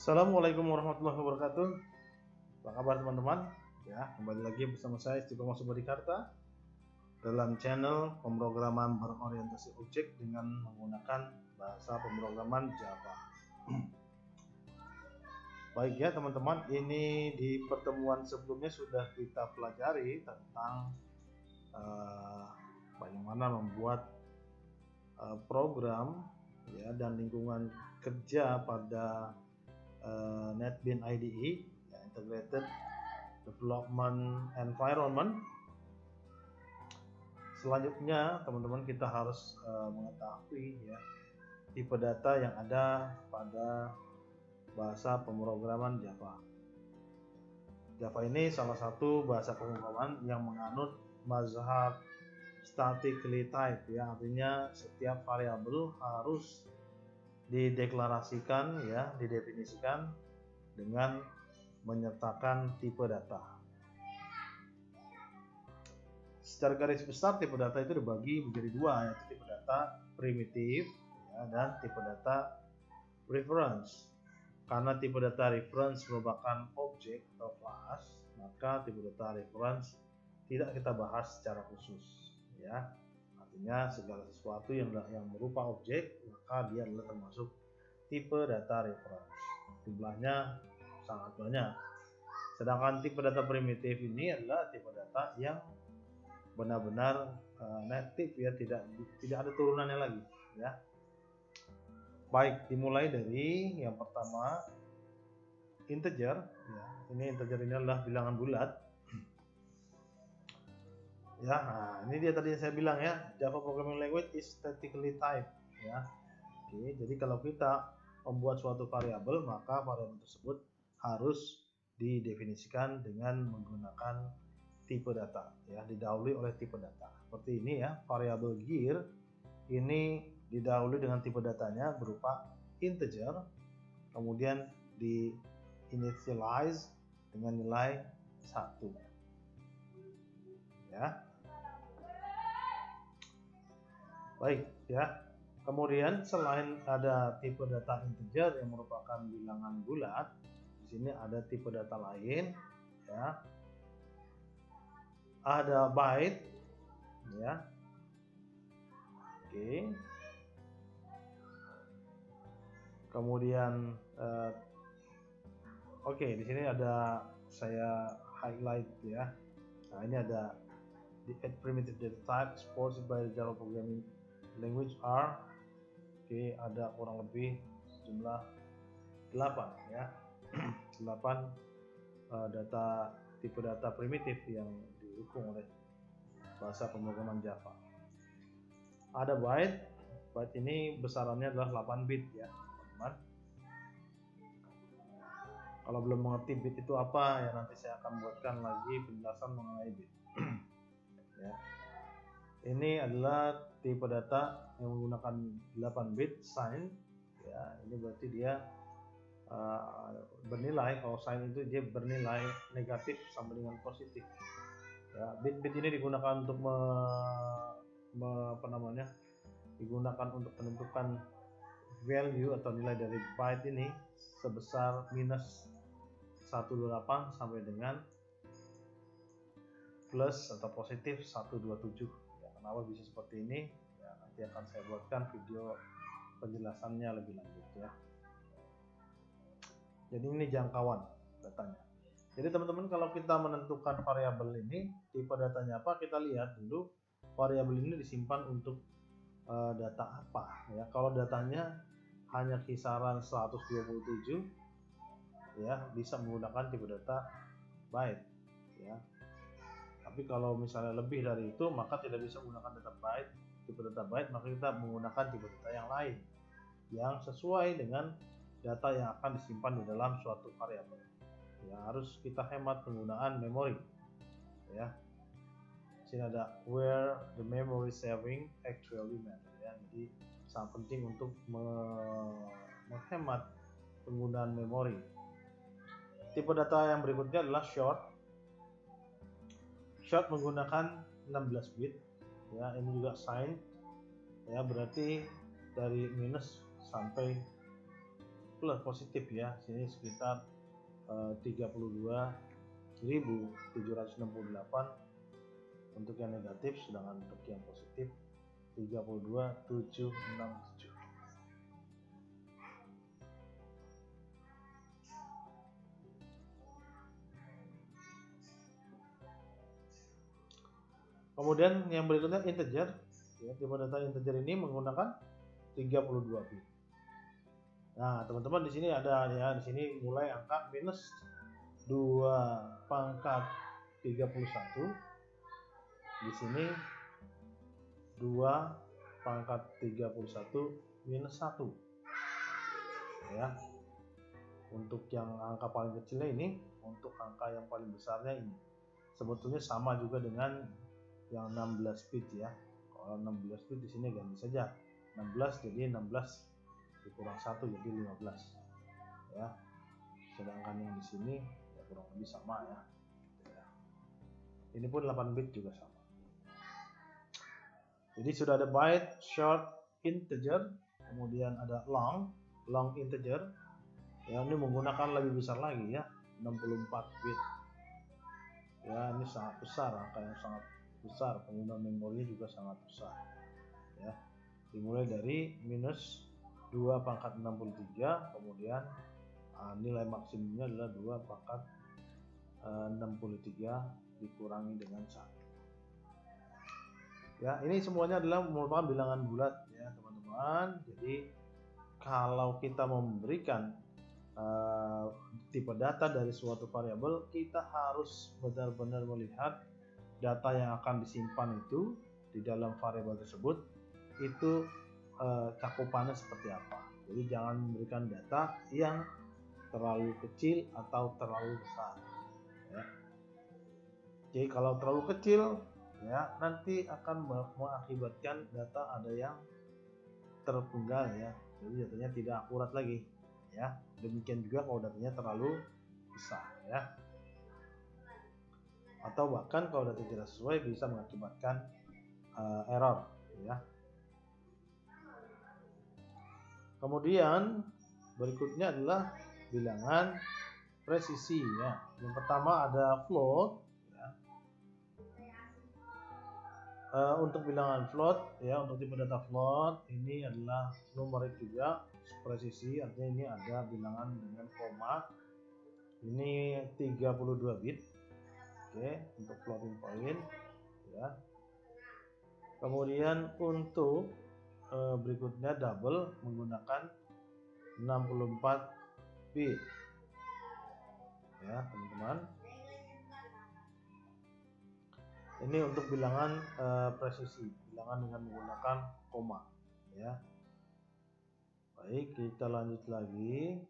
Assalamualaikum warahmatullahi wabarakatuh. Apa kabar teman-teman? Ya, kembali lagi bersama saya Istiqomah Subadikarta dalam channel pemrograman berorientasi objek dengan menggunakan bahasa pemrograman Java. Baik ya teman-teman, ini di pertemuan sebelumnya sudah kita pelajari tentang bagaimana membuat program ya dan lingkungan kerja pada NetBeans IDE, Integrated Development Environment. Selanjutnya teman-teman kita harus mengetahui ya tipe data yang ada pada bahasa pemrograman Java. Java ini salah satu bahasa pemrograman yang menganut mazhab statically type ya, artinya setiap variabel harus dideklarasikan ya, didefinisikan dengan menyertakan tipe data. Secara garis besar tipe data itu dibagi menjadi dua, yaitu tipe data primitif ya, dan tipe data reference. Karena tipe data reference merupakan objek atau kelas, maka tipe data reference tidak kita bahas secara khusus ya. Artinya segala sesuatu yang berupa objek maka dia adalah termasuk tipe data reference. Jumlahnya sangat banyak. Sedangkan tipe data primitif ini adalah tipe data yang benar-benar native ya, tidak ada turunannya lagi ya. Baik, dimulai dari yang pertama integer ya. Ini integer ini adalah bilangan bulat. Ya, nah, ini dia tadi yang saya bilang ya, Java Programming Language is statically typed ya. Oke, jadi kalau kita membuat suatu variabel, maka variabel tersebut harus didefinisikan dengan menggunakan tipe data ya, didahului oleh tipe data. Seperti ini ya, variabel gear ini didahului dengan tipe datanya berupa integer, kemudian di initialize dengan nilai 1 ya. Baik ya. Kemudian selain ada tipe data integer yang merupakan bilangan bulat, di sini ada tipe data lain ya. Ada byte ya. Oke. Kemudian oke, di sini ada saya highlight ya. Nah, ini ada the primitive data type supported by the Java Programming Language are, oke, ada kurang lebih sejumlah 8 ya. 8 data tipe data primitif yang didukung oleh bahasa pemrograman Java. Ada byte ini besarannya adalah 8 bit ya teman-teman. Kalau belum mengerti bit itu apa ya, nanti saya akan buatkan lagi penjelasan mengenai bit. Ya. Ini adalah tipe data yang menggunakan 8 bit sign ya. Ini berarti dia bernilai, kalau sign itu dia bernilai negatif sampai dengan positif ya. Bit-bit ini digunakan untuk digunakan untuk menentukan value atau nilai dari byte ini sebesar minus 128 sampai dengan plus atau positif 127 ya. Kenapa bisa seperti ini ya, nanti akan saya buatkan video penjelasannya lebih lanjut ya. Jadi ini jangkauan datanya. Jadi teman-teman, kalau kita menentukan variabel ini tipe datanya apa, kita lihat dulu variabel ini disimpan untuk data apa ya. Kalau datanya hanya kisaran 127 ya, bisa menggunakan tipe data byte ya. Tapi kalau misalnya lebih dari itu maka tidak bisa menggunakan data byte, tipe data byte, maka kita menggunakan tipe data yang lain yang sesuai dengan data yang akan disimpan di dalam suatu variabel. Ya, harus kita hemat penggunaan memori ya. Sini ada where the memory saving actually matter ya. Jadi sangat penting untuk menghemat penggunaan memori. Tipe data yang berikutnya adalah short. Short menggunakan 16 bit ya. Ini juga sign ya, berarti dari minus sampai plus positif ya. Sini sekitar 32.768 untuk yang negatif, sedangkan untuk yang positif 32.767. Kemudian yang berikutnya integer. Ya, tipe data integer ini menggunakan 32 bit. Nah, teman-teman di sini ada ya, di sini mulai angka minus 2 pangkat 31. Di sini 2 pangkat 31 minus 1. Ya. Untuk yang angka paling kecilnya ini, untuk angka yang paling besarnya ini. Sebetulnya sama juga dengan yang 16 bit ya. Kalau 16 bit di sini ganti saja 16 jadi 16 dikurang 1 jadi 15 ya. Sedangkan yang di sini ya kurang lebih sama ya. Ini pun 8 bit juga sama. Jadi sudah ada byte, short, integer, kemudian ada long integer. Ya, ini menggunakan lebih besar lagi ya, 64 bit. Ya, ini sangat besar, angka yang sangat besar, pengguna memorinya juga sangat besar ya. Dimulai dari minus 2 pangkat 63, kemudian nilai maksimumnya adalah 2 pangkat 63 dikurangi dengan 1 ya. Ini semuanya adalah merupakan bilangan bulat ya teman-teman. Jadi kalau kita memberikan tipe data dari suatu variabel, kita harus benar-benar melihat data yang akan disimpan itu di dalam variabel tersebut itu cakupannya seperti apa. Jadi jangan memberikan data yang terlalu kecil atau terlalu besar ya. Jadi kalau terlalu kecil ya nanti akan mengakibatkan data ada yang terpenggal ya, jadi datanya tidak akurat lagi ya. Demikian juga kalau datanya terlalu besar ya, atau bahkan kalau data tidak sesuai bisa mengakibatkan error ya. Kemudian berikutnya adalah bilangan presisi ya. Yang pertama ada float ya. Untuk bilangan float ya, untuk tipe data float ini adalah numerik juga, presisi, artinya ini ada bilangan dengan koma. Ini 32 bit. Oke, untuk floating point ya. Kemudian untuk berikutnya double menggunakan 64 bit ya teman-teman. Ini untuk bilangan presisi, bilangan dengan menggunakan koma ya. Baik, kita lanjut lagi.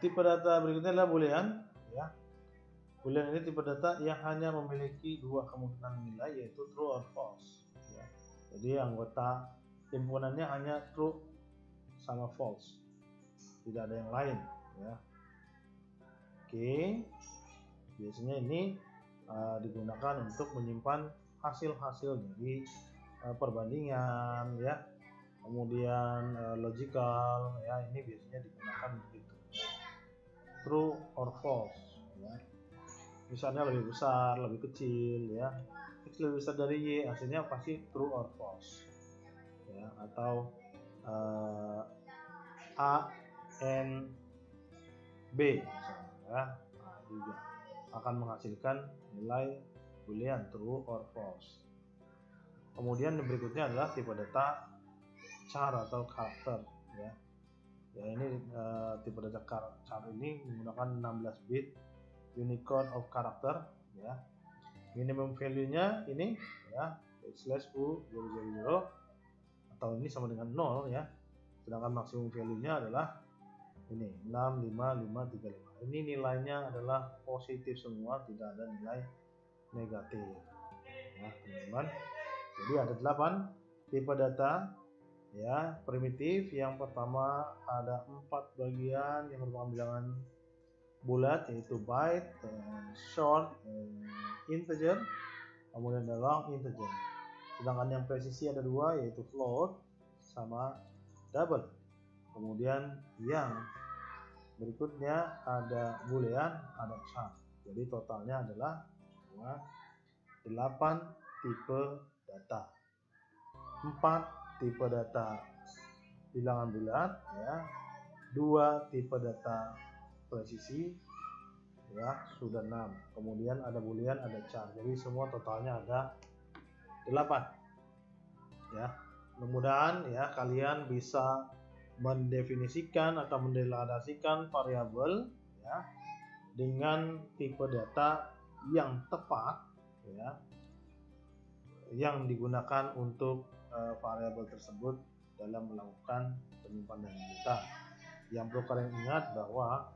Tipe data berikutnya adalah boolean ya. Boolean ini tipe data yang hanya memiliki dua kemungkinan nilai, yaitu true or false ya. Jadi anggota himpunannya hanya true sama false, tidak ada yang lain ya. Oke, biasanya ini digunakan untuk menyimpan hasil-hasil dari perbandingan ya, kemudian logical ya, ini biasanya digunakan begitu. True or false ya. Misalnya lebih besar, lebih kecil ya. X lebih besar dari Y, hasilnya pasti true or false ya. Atau A N B misalnya ya. Nah, juga akan menghasilkan nilai boolean true or false. Kemudian yang berikutnya adalah tipe data char atau karakter ya. Ya, ini tipe data char ini menggunakan 16 bit Unicode of character ya. Minimum value-nya ini ya /u000 atau ini sama dengan 0 ya. Sedangkan maksimum value-nya adalah ini 65535. Ini nilainya adalah positif semua, tidak ada nilai negatif ya teman-teman. Jadi ada 8 tipe data ya primitif. Yang pertama ada 4 bagian yang merupakan bilangan bulat yaitu byte, short integer, kemudian ada long integer. Sedangkan yang presisi ada dua yaitu float sama double. Kemudian yang berikutnya ada boolean, ada char. Jadi totalnya adalah 8 tipe data. 4 tipe data bilangan bulat ya, 2 tipe data presisi ya, sudah 6. Kemudian ada boolean, ada char. Jadi semua totalnya ada 8 ya. Mudah-mudahan ya kalian bisa mendefinisikan atau mendeklarasikan variabel ya dengan tipe data yang tepat ya, yang digunakan untuk variabel tersebut dalam melakukan penyimpanan data. Yang perlu kalian ingat bahwa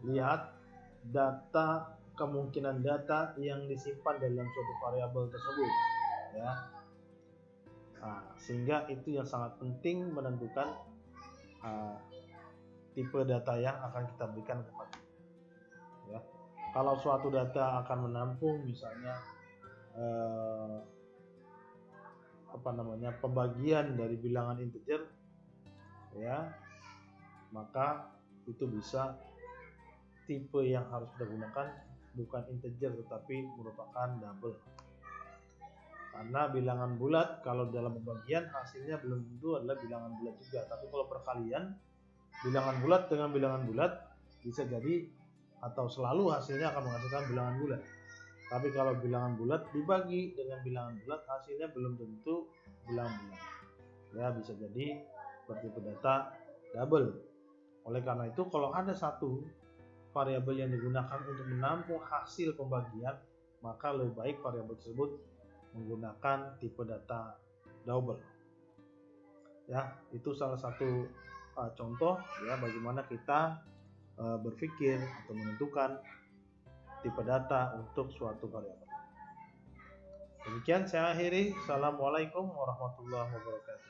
lihat data, kemungkinan data yang disimpan dalam suatu variabel tersebut ya. Nah, sehingga itu yang sangat penting menentukan tipe data yang akan kita berikan kepada ya. Kalau suatu data akan menampung misalnya pembagian dari bilangan integer ya, maka itu bisa tipe yang harus kita gunakan bukan integer tetapi merupakan double. Karena bilangan bulat kalau dalam pembagian hasilnya belum tentu adalah bilangan bulat juga, tapi kalau perkalian bilangan bulat dengan bilangan bulat bisa jadi atau selalu hasilnya akan menghasilkan bilangan bulat. Tapi kalau bilangan bulat dibagi dengan bilangan bulat hasilnya belum tentu bilangan bulat. Ya, bisa jadi bertipe data double. Oleh karena itu kalau ada satu variabel yang digunakan untuk menampung hasil pembagian, maka lebih baik variabel tersebut menggunakan tipe data double. Ya, itu salah satu contoh ya bagaimana kita berpikir atau menentukan tipe data untuk suatu variabel. Demikian saya akhiri. Assalamualaikum warahmatullahi wabarakatuh.